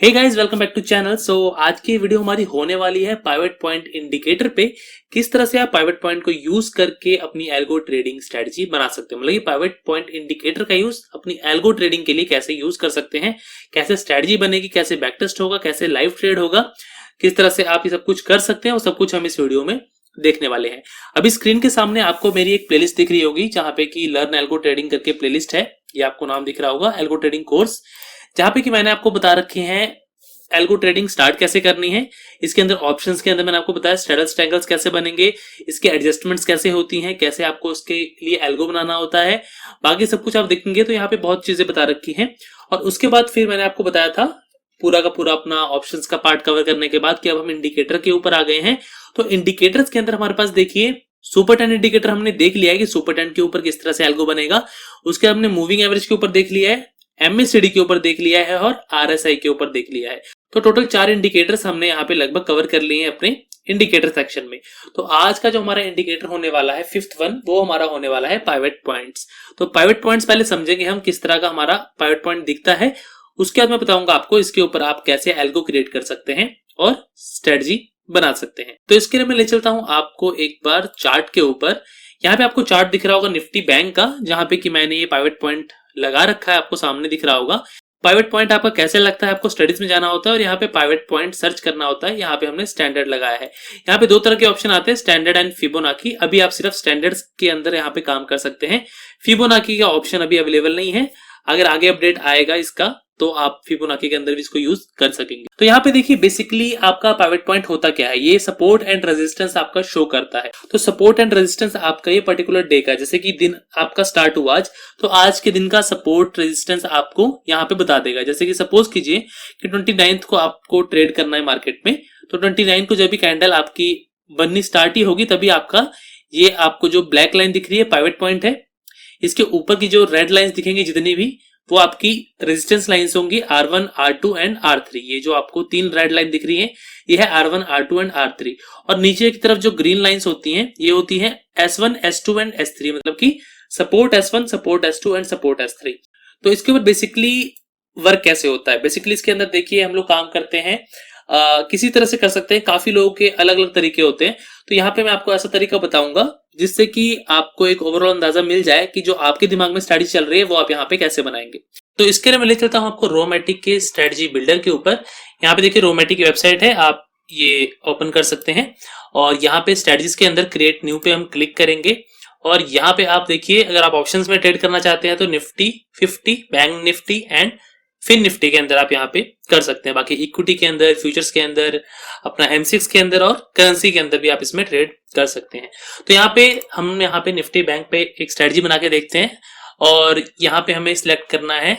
Hey guys, welcome back to channel. आज की video हमारी होने वाली है पाइवट पॉइंट इंडिकेटर पे। किस तरह से आप पाइवट पॉइंट को यूज करके अपनी एल्गो ट्रेडिंग स्ट्रेटजी बना सकते हैं। मतलब ये पाइवट पॉइंट इंडिकेटर का यूज अपनी एल्गो ट्रेडिंग के लिए कैसे यूज कर सकते हैं, कैसे स्ट्रेटजी बनेगी, कैसे बैक टेस्ट होगा, कैसे लाइव ट्रेड होगा, किस तरह से आप ये सब कुछ कर सकते हैं, वो सब कुछ हम इस वीडियो में देखने वाले हैं। अभी स्क्रीन के सामने आपको मेरी एक प्लेलिस्ट दिख रही होगी जहां पे कि लर्न एल्गो ट्रेडिंग करके प्लेलिस्ट है। ये आपको नाम दिख रहा होगा एल्गो ट्रेडिंग कोर्स, जहां पे कि मैंने आपको बता रखे हैं एल्गो ट्रेडिंग स्टार्ट कैसे करनी है। इसके अंदर ऑप्शंस के अंदर मैंने आपको बताया स्ट्रेडल्स ट्रायंगल्स कैसे बनेंगे, इसके एडजस्टमेंट्स कैसे होती हैं, कैसे आपको उसके लिए एल्गो बनाना होता है, बाकी सब कुछ आप देखेंगे तो यहाँ पे बहुत चीजें बता रखी हैं। और उसके बाद फिर मैंने आपको बताया था पूरा का पूरा अपना ऑप्शंस का पार्ट कवर करने के बाद कि अब हम इंडिकेटर के ऊपर आ गए हैं। तो इंडिकेटर्स के अंदर हमारे पास देखिए सुपर 10 इंडिकेटर हमने देख लिया है कि सुपर 10 के ऊपर किस तरह से एल्गो बनेगा। उसके बाद हमने मूविंग एवरेज के ऊपर देख लिया है, एमएससीडी के ऊपर देख लिया है और आरएसआई के ऊपर देख लिया है। तो टोटल 4 इंडिकेटर्स हमने यहाँ पे लगभग कवर कर लिए हैं अपने इंडिकेटर सेक्शन में। तो आज का जो हमारा इंडिकेटर होने वाला है फिफ्थ वन, वो हमारा होने वाला है पाइवट पॉइंट्स। तो पाइवट पॉइंट्स पहले समझेंगे हम किस तरह का हमारा पाइवट पॉइंट दिखता है, उसके बाद मैं बताऊंगा आपको इसके ऊपर आप कैसे एल्गो क्रिएट कर सकते हैं और स्ट्रेटजी बना सकते हैं। तो इसके लिए मैं ले चलता हूं आपको एक बार चार्ट के ऊपर। यहाँ पे आपको चार्ट दिख रहा होगा निफ्टी बैंक का, जहां पे कि मैंने ये पाइवट पॉइंट लगा रखा है, आपको सामने दिख रहा होगा। पाइवट पॉइंट आपका कैसे लगता है, आपको स्टडीज में जाना होता है और यहाँ पे पाइवट पॉइंट सर्च करना होता है। यहाँ पे हमने स्टैंडर्ड लगाया है। यहाँ पे दो तरह के ऑप्शन आते हैं, स्टैंडर्ड एंड फिबोनाची। अभी आप सिर्फ स्टैंडर्ड्स के अंदर यहाँ पे काम कर सकते हैं, फिबोनाची का ऑप्शन अभी अवेलेबल नहीं है। अगर आगे अपडेट आएगा इसका तो आप फिबोनाची के अंदर भी इसको यूज कर सकेंगे। तो यहाँ पे देखिए बेसिकली आपका पाइवट पॉइंट होता क्या है, ये सपोर्ट एंड रेजिस्टेंस आपका शो करता है। तो सपोर्ट एंड रेजिस्टेंस आपका ये पर्टिकुलर डे का, जैसे कि दिन आपका स्टार्ट हुआ आज, तो आज के दिन का सपोर्ट रेजिस्टेंस आपको यहाँ पे बता देगा। जैसे कि सपोज कीजिए कि 29th को आपको ट्रेड करना है मार्केट में, तो 29 को जब भी कैंडल आपकी बननी स्टार्ट ही होगी तभी आपका ये आपको जो ब्लैक लाइन दिख रही है पाइवट पॉइंट है। इसके ऊपर की जो रेड लाइंस दिखेंगी जितनी भी, वो आपकी रेजिस्टेंस लाइंस होंगी R1, R2 एंड R3। ये जो आपको 3 रेड लाइन दिख रही है ये है R1, R2 एंड R3। और नीचे की तरफ जो ग्रीन लाइंस होती हैं ये होती हैं S1, S2 एंड S3, मतलब कि support S1, support S2 and support S3। तो इसके ऊपर बेसिकली वर्क कैसे होता है, बेसिकली इसके अंदर देखिए हम लोग काम करते हैं किसी तरह से कर सकते हैं, काफी लोगों के अलग अलग तरीके होते हैं। तो यहाँ पे मैं आपको ऐसा तरीका बताऊंगा जिससे कि आपको एक ओवरऑल अंदाजा मिल जाए कि जो आपके दिमाग में स्ट्रेटजी चल रही है वो आप यहाँ पे कैसे बनाएंगे। तो इसके लिए मैं ले चलता हूँ आपको रोमैटिक के स्ट्रेटजी बिल्डर के ऊपर। यहाँ पे देखिए रोमैटिक की वेबसाइट है, आप ये ओपन कर सकते हैं और यहाँ पे स्ट्रेटजीज के अंदर क्रिएट न्यू पे हम क्लिक करेंगे। और यहाँ पे आप देखिए अगर आप ऑप्शंस में ट्रेड करना चाहते हैं तो Nifty 50, bank Nifty and fin Nifty के अंदर आप यहाँ पे कर सकते हैं। बाकी इक्विटी के अंदर, फ्यूचर्स के अंदर, अपना M6 के अंदर और करेंसी के अंदर भी आप इसमें ट्रेड कर सकते हैं। तो यहाँ पे हम यहाँ पे निफ्टी बैंक पे एक स्ट्रेटजी बना के देखते हैं और यहाँ पे हमें सिलेक्ट करना है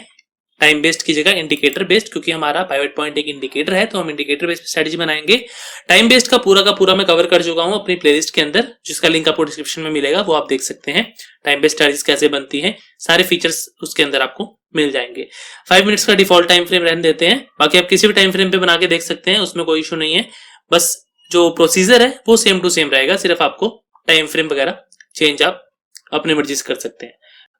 टाइम बेस्ड की जगह इंडिकेटर बेस्ड, क्योंकि हमारा पाइवट पॉइंट एक इंडिकेटर है तो हम इंडिकेटर बेस्ड स्ट्रेटजी बनाएंगे। टाइम बेस्ड का पूरा मैं कवर कर चुका हूँ अपनी प्लेलिस्ट के अंदर, जिसका लिंक आपको डिस्क्रिप्शन में मिलेगा, वो आप देख सकते हैं। टाइम बेस्ड स्ट्रेटजीज कैसे बनती है, सारे फीचर्स उसके अंदर आपको मिल जाएंगे। 5 मिनट्स का डिफॉल्ट टाइम फ्रेम रहने देते हैं, बाकी आप किसी भी टाइम फ्रेम पे बना के देख सकते हैं, उसमें कोई इशू नहीं है। बस जो प्रोसीजर है वो सेम टू सेम रहेगा, सिर्फ आपको टाइम फ्रेम वगैरह चेंज आप अपने मर्जी से कर सकते हैं।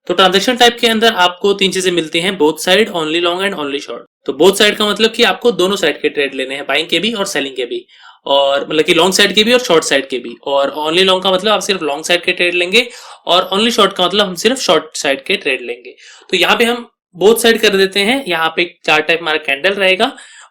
तो ट्रांजैक्शन टाइप के अंदर आपको 3 चीजें मिलती हैं, both side, only long and only short. तो बोथ साइड का मतलब कि आपको दोनों साइड के ट्रेड लेने हैं, बाइंग के भी और सेलिंग के भी, और मतलब कि लॉन्ग साइड के भी और शॉर्ट साइड के भी। और ओनली लॉन्ग का मतलब आप सिर्फ लॉन्ग साइड के ट्रेड लेंगे और ओनली शॉर्ट का मतलब हम सिर्फ शॉर्ट साइड के ट्रेड लेंगे। तो यहाँ पे हम बोथ साइड कर देते हैं। यहाँ पे चार्ट टाइप हमारा कैंडल रहेगा,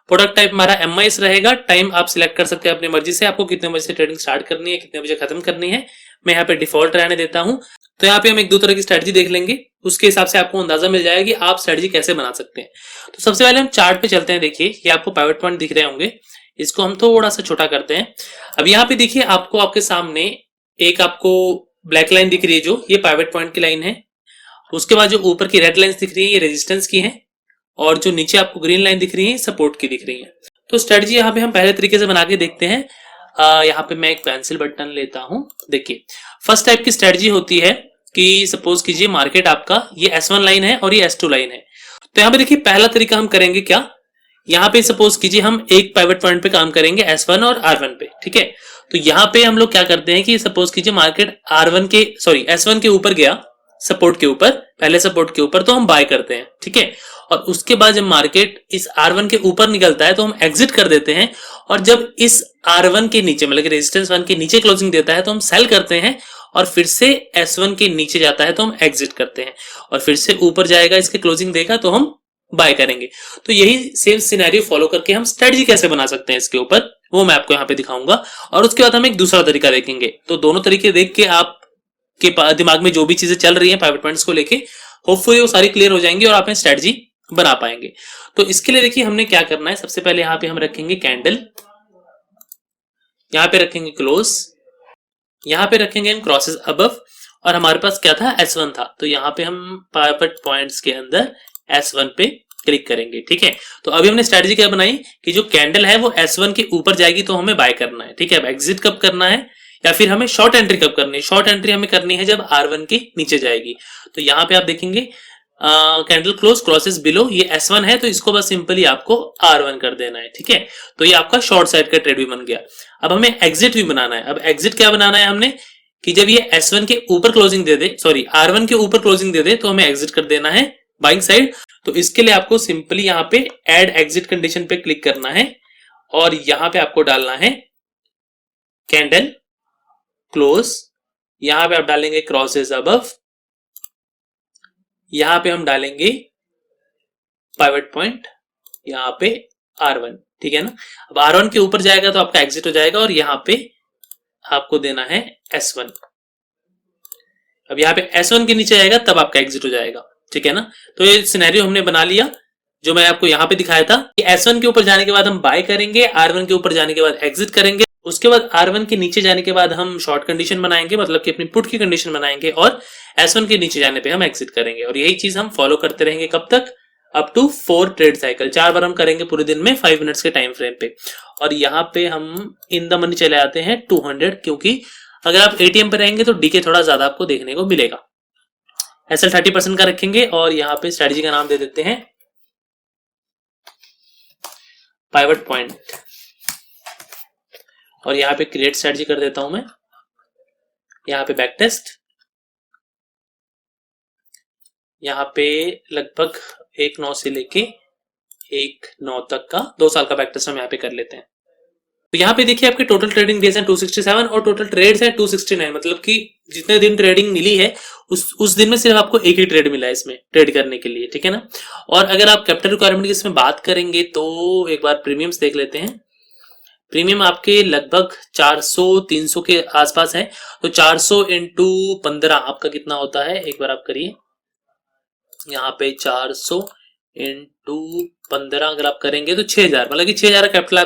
प्रोडक्ट टाइप हमारा MIS रहेगा। टाइम आप सिलेक्ट कर सकते हैं अपनी मर्जी से, आपको कितने बजे से ट्रेडिंग स्टार्ट करनी है, कितने बजे खत्म करनी है। मैं यहाँ पे डिफॉल्ट रहने देता हूँ। तो यहाँ पे हम एक दो तरह की स्ट्रेटजी देख लेंगे, उसके हिसाब से आपको अंदाजा मिल जाएगा कि आप स्ट्रेटजी कैसे बना सकते हैं। तो सबसे पहले हम चार्ट पे चलते हैं। देखिए ये आपको पाइवट पॉइंट दिख रहे होंगे, इसको हम थोड़ा सा छोटा करते हैं। अब यहाँ पे देखिए आपको आपके सामने एक आपको ब्लैक लाइन दिख रही है, जो ये पाइवट पॉइंट की लाइन है। उसके बाद जो ऊपर की रेड लाइंस दिख रही है ये रेजिस्टेंस की है, और जो नीचे आपको ग्रीन लाइन दिख रही है सपोर्ट की दिख रही है। तो स्ट्रेटजी यहाँ पे हम पहले तरीके से बना के देखते हैं। यहाँ पे मैं एक पेंसिल बटन लेता हूँ। देखिए फर्स्ट टाइप की स्ट्रेटजी होती है कि सपोज कीजिए मार्केट आपका ये S1 लाइन है और ये S2 लाइन है। तो यहाँ पे देखिए पहला तरीका हम करेंगे क्या, यहाँ पे सपोज कीजिए हम एक पाइवट पॉइंट पे काम करेंगे S1 और R1 पे, ठीक है। तो यहाँ पे हम लोग क्या करते हैं कि सपोज कीजिए मार्केट S1 के ऊपर गया, सपोर्ट के ऊपर, पहले सपोर्ट के ऊपर, तो हम बाय करते हैं, ठीक है। और उसके बाद जब मार्केट इस R1 के ऊपर निकलता है तो हम एग्जिट कर देते हैं, और जब इस R1 के नीचे मतलब रेजिस्टेंस 1 के नीचे क्लोजिंग देता है तो हम सेल करते हैं, और फिर से S1 के नीचे जाता है तो हम एग्जिट करते हैं, और फिर से ऊपर जाएगा इसके क्लोजिंग देगा तो हम बाय करेंगे। तो यही सेम सिनेरियो फॉलो करके हम स्ट्रेटजी कैसे बना सकते हैं इसके ऊपर, वो मैं आपको यहाँ पे दिखाऊंगा, और उसके बाद हम एक दूसरा तरीका देखेंगे। तो दोनों तरीके देख के आपके दिमाग में जो भी चीजें चल रही हैं पाइवट पॉइंट्स को लेके, होपफुली वो सारी क्लियर हो जाएंगी और आप स्ट्रेटजी बना पाएंगे। तो इसके लिए देखिए हमने क्या करना है, सबसे पहले यहाँ पे हम रखेंगे कैंडल, यहाँ पे रखेंगे क्लोज, यहाँ पे रखेंगे हम क्रॉसेस अबव, और हमारे पास क्या था, S1 था, तो यहाँ पे हम पाइवट पॉइंट्स के अंदर S1 पे क्लिक करेंगे। ठीक है, तो अभी हमने स्ट्रेटजी क्या बनाई कि जो कैंडल है वो S1 के ऊपर जाएगी तो हमें बाय करना है। ठीक है, अब एग्जिट कब करना है या फिर हमें शॉर्ट एंट्री कब करनी है, शॉर्ट एंट्री हमें करनी है जब R1 के नीचे जाएगी। तो यहाँ पे आप देखेंगे कैंडल क्लोज क्रॉसेस बिलो, ये S1 है तो इसको बस सिंपली आपको R1 कर देना है। ठीक है, तो ये आपका शॉर्ट साइड का ट्रेड भी बन गया। अब हमें एग्जिट भी बनाना है। अब एग्जिट क्या बनाना है हमने कि जब ये S1 के ऊपर क्लोजिंग दे दे, सॉरी R1 के ऊपर क्लोजिंग दे दे तो हमें एग्जिट कर देना है बाइंग साइड। तो इसके लिए आपको सिंपली यहाँ पे एड एग्जिट कंडीशन पे क्लिक करना है, और यहाँ पे आपको डालना है कैंडल क्लोज, यहाँ पे आप डालेंगे क्रॉसेस अबव, यहाँ पे हम डालेंगे पाइवट पॉइंट, यहाँ पे R1। ठीक है ना, अब R1 के ऊपर जाएगा तो आपका एग्जिट हो जाएगा, और यहाँ पे आपको देना है S1। अब यहाँ पे S1 के नीचे आएगा तब आपका एग्जिट हो जाएगा। ठीक है ना, तो ये सिनेरियो हमने बना लिया जो मैं आपको यहाँ पे दिखाया था कि S1 के ऊपर जाने के बाद हम बाय करेंगे, R1 के ऊपर जाने के बाद एग्जिट करेंगे, उसके बाद R1 के नीचे जाने के बाद हम शॉर्ट कंडीशन बनाएंगे, मतलब कि अपनी पुट की कंडीशन बनाएंगे, और S1 के नीचे जाने पे हम एग्जिट करेंगे। और यही चीज हम फॉलो करते रहेंगे कब तक, अप टू 4 ट्रेड साइकिल, 4 बार हम करेंगे पूरे दिन में 5 मिनट्स के टाइम फ्रेम पे। और यहाँ पे हम इन द मनी चले आते हैं 200, क्योंकि अगर आप ATM पे रहेंगे तो डीके थोड़ा ज्यादा आपको देखने को मिलेगा। SL 30% का रखेंगे, और यहाँ पे स्ट्रेटजी का नाम दे देते हैं पाइवट पॉइंट, और यहाँ पे क्रिएट स्ट्रेटजी कर देता हूं मैं, यहाँ पे बैक टेस्ट, यहाँ पे लगभग 1/9 से लेके 1/9 तक का 2 साल का बैक टेस्ट हम यहाँ पे कर लेते हैं। तो यहाँ पे देखिए आपके टोटल ट्रेडिंग डेज हैं 267 और टोटल ट्रेड्स हैं 269, मतलब कि जितने दिन ट्रेडिंग मिली है उस दिन में सिर्फ आपको एक ही ट्रेड मिला है इसमें ट्रेड करने के लिए। ठीक है ना, और अगर आप कैपिटल रिक्वायरमेंट की इसमें बात करेंगे तो एक बार प्रीमियम्स देख लेते हैं। प्रीमियम आपके लगभग 400-300 के आसपास है, तो 400 इंटू 15 आपका कितना होता है, एक बार आप करिए, यहाँ पे 400 इंटू 15 अगर आप करेंगे तो 6000, मतलब कि 6000 कैपिटल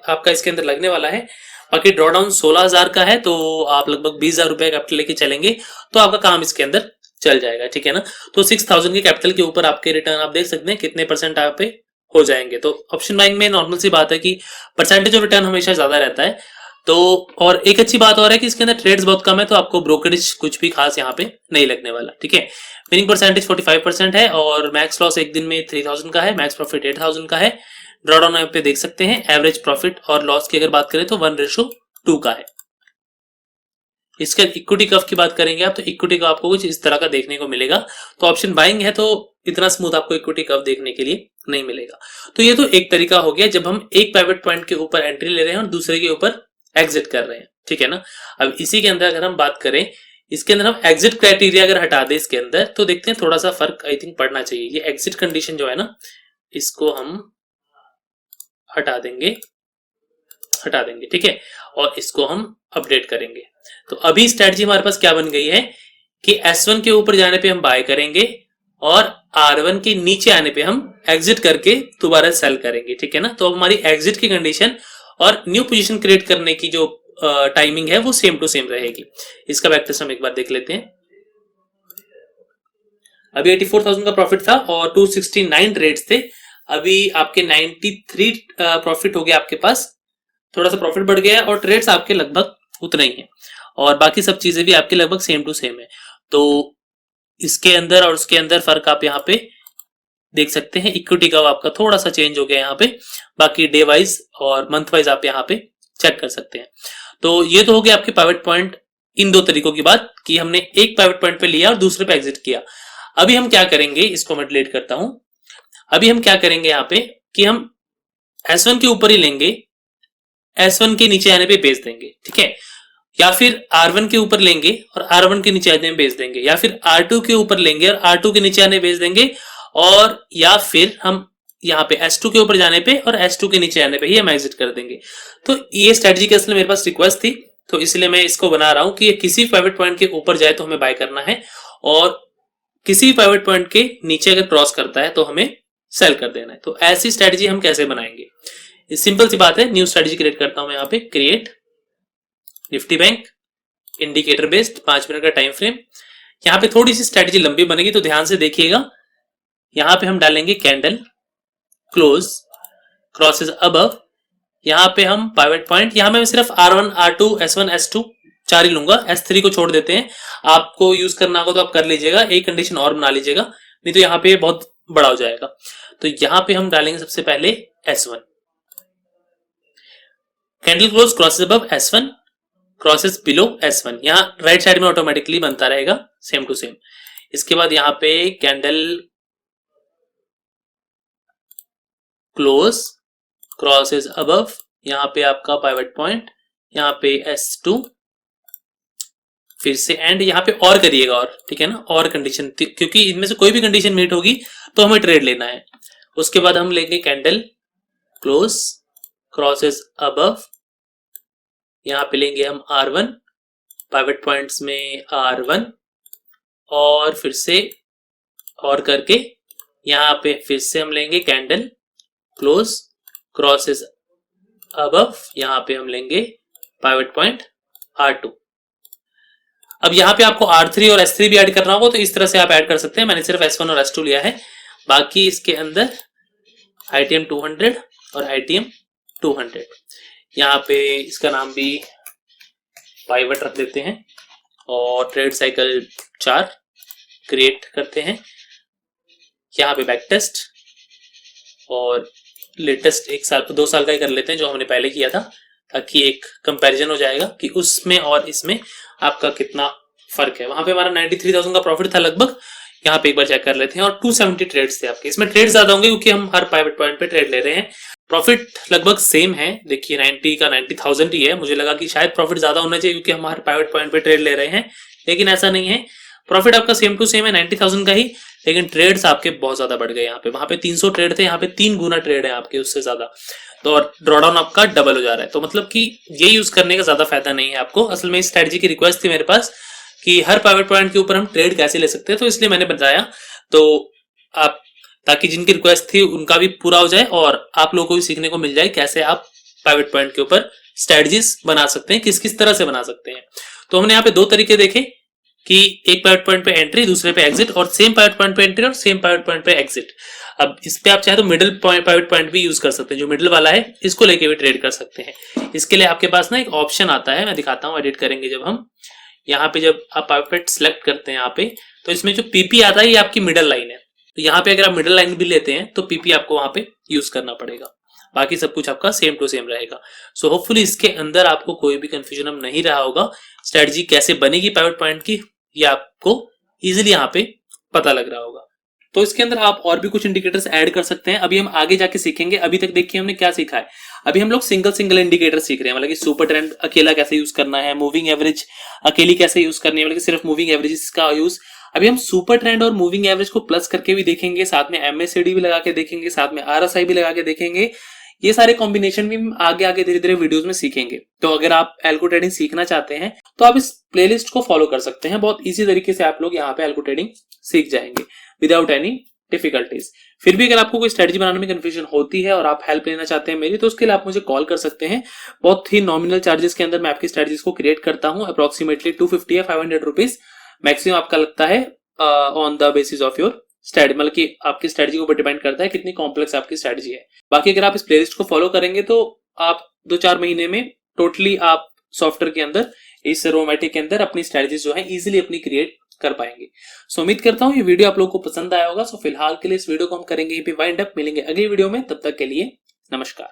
आपका इसके अंदर लगने वाला है। बाकी ड्रॉडाउन 16000 का है, तो आप लगभग 20000 रुपए कैपिटल लेके चलेंगे तो आपका काम इसके अंदर चल जाएगा। ठीक है ना, तो 6000 के कैपिटल के ऊपर आपके रिटर्न आप देख सकते हैं कितने परसेंट आप पे हो जाएंगे। तो ऑप्शन बाइंग में नॉर्मल सी बात है कि परसेंटेज ऑफ रिटर्न हमेशा ज्यादा रहता है। तो और एक अच्छी बात और है कि इसके अंदर ट्रेड्स बहुत कम है, तो आपको ब्रोकरेज कुछ भी खास यहाँ पे नहीं लगने वाला। ठीक है, विनिंग परसेंटेज 45% है, और मैक्स लॉस एक दिन में 3000 का है, मैक्स प्रॉफिट 8000 का है। ड्रॉडाउन यहाँ पे देख सकते हैं, एवरेज प्रॉफिट और लॉस की अगर बात करें तो 1:2 का है। इसका इक्विटी कर्व की बात करेंगे आप, तो इक्विटी कर्व आपको कुछ इस तरह का देखने को मिलेगा। तो ऑप्शन बाइंग है तो इतना स्मूथ आपको इक्विटी कर्व देखने के लिए नहीं मिलेगा। तो ये तो एक तरीका हो गया जब हम एक प्राइवेट पॉइंट के ऊपर एंट्री ले रहे हैं और दूसरे के ऊपर एग्जिट कर रहे हैं। ठीक है ना, अब इसी के अंदर अगर हम बात करें, इसके अंदर हम एग्जिट क्राइटेरिया अगर हटा दें इसके अंदर, तो देखते हैं थोड़ा सा फर्क आई थिंक पड़ना चाहिए। ये एग्जिट कंडीशन जो है ना, इसको हम हटा देंगे। ठीक है, और इसको हम अपडेट करेंगे। तो अभी स्ट्रेटजी हमारे पास क्या बन गई है कि S1 के ऊपर जाने पे हम बाय करेंगे और R1 के नीचे आने पे हम एग्जिट करके दोबारा सेल करेंगे। ठीक है ना, तो अब हमारी एग्जिट की कंडीशन और न्यू पोजीशन क्रिएट करने की जो टाइमिंग है वो सेम टू सेम रहेगी। इसका बैक टेस्ट हम एक बार देख लेते हैं। अभी 84,000 का प्रॉफिट था और 269 ट्रेड्स थे। अभी आपके 93 प्रॉफिट हो गया आपके पास, थोड़ा सा प्रॉफिट बढ़ गया और ट्रेड्स आपके लगभग उतना ही है, और बाकी सब चीजें भी आपके लगभग सेम टू सेम है। तो इसके अंदर और उसके अंदर फर्क आप यहाँ पे देख सकते हैं। इक्विटी का आपका थोड़ा सा चेंज हो गया यहाँ पे, बाकी डे वाइज और मंथ वाइज आप यहाँ पे चेक कर सकते हैं। तो ये तो हो गया आपके पाइवट पॉइंट इन दो तरीकों की बात कि हमने एक पाइवट पॉइंट पे लिया और दूसरे पे एग्जिट किया। अभी हम क्या करेंगे, इसको मैं डिलीट करता हूं। अभी हम क्या करेंगे यहाँ पे कि हम S1 के ऊपर ही लेंगे, S1 के नीचे आने पे बेच देंगे, ठीक है। या फिर R1 के ऊपर लेंगे और R1 के नीचे आने पे बेच देंगे, या फिर R2 के ऊपर लेंगे और R2 के नीचे आने बेच देंगे, और या फिर हम यहाँ पे S2 के ऊपर जाने पे और S2 के नीचे आने पे ही हम एग्जिट कर देंगे। तो ये स्ट्रेटजी के असल में मेरे पास रिक्वेस्ट थी, तो इसलिए मैं इसको बना रहा हूं कि ये किसी पिवट पॉइंट के ऊपर जाए तो हमें बाय करना है, और किसी पिवट पॉइंट के नीचे अगर क्रॉस करता है तो हमें सेल कर देना है। तो ऐसी स्ट्रेटजी हम कैसे बनाएंगे, सिंपल सी बात है। न्यू स्ट्रेटजी क्रिएट करता हूं मैं यहाँ पे, create Nifty bank indicator based 5 minute का टाइम फ्रेम। यहाँ पे थोड़ी सी स्ट्रेटजी लंबी बनेगी तो ध्यान से देखिएगा। यहाँ पे हम डालेंगे कैंडल क्लोज क्रॉसेस अबव, यहाँ पे हम पाइवट पॉइंट, यहाँ में सिर्फ R1 R2 S1 S2 4 ही लूंगा, S3 को छोड़ देते हैं। आपको यूज करना होगा तो आप कर लीजिएगा, एक कंडीशन और बना लीजिएगा, नहीं तो यहाँ पे बहुत बड़ा हो जाएगा। तो यहाँ पे हम डालेंगे सबसे पहले S1, candle close crosses above S1 crosses below S1, यहाँ राइट साइड में ऑटोमेटिकली बनता रहेगा सेम टू सेम। इसके बाद यहाँ पे कैंडल क्लोज क्रॉसेस अबव, यहाँ पे आपका पाइवट पॉइंट, यहाँ पे S2, फिर से एंड, यहाँ पे और करिएगा और, ठीक है ना, और कंडीशन, क्योंकि इनमें से कोई भी कंडीशन मीट होगी तो हमें ट्रेड लेना है। उसके बाद हम लेंगे कैंडल क्लोज क्रॉसेस अबव, यहाँ पे लेंगे हम R1 पाइवट पॉइंट्स में R1, और फिर से और करके यहाँ पे फिर से हम लेंगे कैंडल क्लोज क्रॉसेस अबव, यहाँ पे हम लेंगे पाइवट पॉइंट R2। अब यहाँ पे आपको R3 और S3 भी ऐड करना होगा तो इस तरह से आप ऐड कर सकते हैं, मैंने सिर्फ S1 और S2 लिया है। बाकी इसके अंदर ITM 200 और ITM 200, यहाँ पे इसका नाम भी पाइवट रख देते हैं, और ट्रेड साइकिल 4 क्रिएट करते हैं। यहाँ पे बैक टेस्ट और लेटेस्ट 1 साल 2 साल का ही कर लेते हैं जो हमने पहले किया था, ताकि एक कंपैरिजन हो जाएगा कि उसमें और इसमें आपका कितना फर्क है। वहां पे हमारा 93,000 का प्रॉफिट था लगभग, यहाँ पे एक बार चेक कर लेते हैं, और 270 ट्रेड्स थे आपके। इसमें ट्रेड ज्यादा होंगे क्योंकि हम हर पाइवट पॉइंट पे ट्रेड ले रहे हैं। प्रॉफिट लगभग सेम है, देखिए 90 का 90,000 ही है। मुझे लगा कि शायद प्रॉफिट ज्यादा होना चाहिए क्योंकि हम हर पाइवट पॉइंट पे ट्रेड ले रहे हैं, लेकिन ऐसा नहीं है। प्रॉफिट आपका सेम टू सेम है 90,000 का ही, लेकिन ट्रेड्स आपके बहुत ज्यादा बढ़ गए। यहाँ पे वहां पे 300 ट्रेड थे, यहाँ पे 3 गुना ट्रेड है आपके उससे ज्यादा, तो ड्रॉडाउन आपका डबल हो जा रहा है। तो मतलब कि ये यूज करने का ज्यादा फायदा नहीं है आपको। असल में इस स्ट्रेटजी की रिक्वेस्ट थी मेरे पास कि हर पाइवट पॉइंट के ऊपर हम ट्रेड कैसे ले सकते हैं, तो इसलिए मैंने बताया, तो आप, ताकि जिनकी रिक्वेस्ट थी उनका भी पूरा हो जाए और आप लोगों को भी सीखने को मिल जाए कैसे आप पाइवट पॉइंट के ऊपर स्ट्रेटजीज बना सकते हैं, किस किस तरह से बना सकते हैं। तो हमने यहाँ पे 2 तरीके देखे कि एक पाइवट पॉइंट पे एंट्री, दूसरे पे एग्जिट, और सेम पाइवट पॉइंट पे एंट्री और सेम पाइवट पॉइंट पे एग्जिट। अब इस पे आप चाहे तो मिडिल पाइवट पॉइंट भी यूज कर सकते हैं, जो मिडिल वाला है इसको लेके भी ट्रेड कर सकते हैं। इसके लिए आपके पास ना एक ऑप्शन आता है, मैं दिखाता हूँ, एडिट करेंगे जब हम, यहाँ पे जब आप पाइवट सिलेक्ट करते हैं यहाँ पे, तो इसमें जो पीपी आता है ये आपकी मिडिल लाइन है। तो यहाँ पे अगर आप मिडिल लाइन भी लेते हैं तो पीपी आपको वहां पे यूज करना पड़ेगा, बाकी सब कुछ आपका सेम टू सेम रहेगा। सो होपफुली इसके अंदर आपको कोई भी कंफ्यूजन अब नहीं रहा होगा। स्ट्रेटजी कैसे बनेगी पाइवट पॉइंट की, ये आपको इजीली यहाँ पे पता लग रहा होगा। तो इसके अंदर आप और भी कुछ इंडिकेटर्स ऐड कर सकते हैं, अभी हम आगे जाके सीखेंगे। अभी तक देखिए हमने क्या सीखा है, अभी हम लोग सिंगल इंडिकेटर सीख रहे हैं, मतलब कि सुपर ट्रेंड अकेला कैसे यूज करना है, मूविंग एवरेज अकेली कैसे यूज करनी है, मतलब कि सिर्फ मूविंग एवरेज का यूज। अभी हम सुपर ट्रेंड और मूविंग एवरेज को प्लस करके भी देखेंगे, साथ में MACD भी लगा के देखेंगे, साथ में RSI भी लगा के देखेंगे। ये सारे कॉम्बिनेशन भी हम आगे आगे धीरे धीरे वीडियोस में सीखेंगे। तो अगर आप एल्गो ट्रेडिंग सीखना चाहते हैं तो आप इस प्लेलिस्ट को फॉलो कर सकते हैं, बहुत इजी तरीके से आप लोग यहाँ पे एल्गो ट्रेडिंग सीख जाएंगे विदाउट एनी डिफिकल्टीज। फिर भी अगर आपको कोई स्ट्रेटजी बनाने में कंफ्यूजन होती है और आप हेल्प लेना चाहते हैं मेरी, तो उसके लिए आप मुझे कॉल कर सकते हैं। बहुत ही नॉमिनल चार्जेस के अंदर मैं आपकी स्ट्रेटजीज को क्रिएट करता हूँ, अप्रोक्सीमेटली 250 या 500 रुपीज मैक्सिमम आपका लगता है on the basis of your strategy, मतलब कि आपकी स्ट्रेटजी के ऊपर डिपेंड करता है कितनी कॉम्प्लेक्स आपकी स्ट्रेटजी है। बाकी अगर आप इस प्लेलिस्ट को फॉलो करेंगे तो आप 2-4 महीने में टोटली आप सॉफ्टवेयर के अंदर, इस रोमैटिक के अंदर अपनी स्ट्रेटजीज जो है इजीली अपनी क्रिएट कर पाएंगे। सो उम्मीद करता हूँ ये वीडियो आप लोगों को पसंद आया होगा। सो फिलहाल के लिए इस वीडियो को हम करेंगे वाइंड अप, मिलेंगे अगली वीडियो में, तब तक के लिए नमस्कार।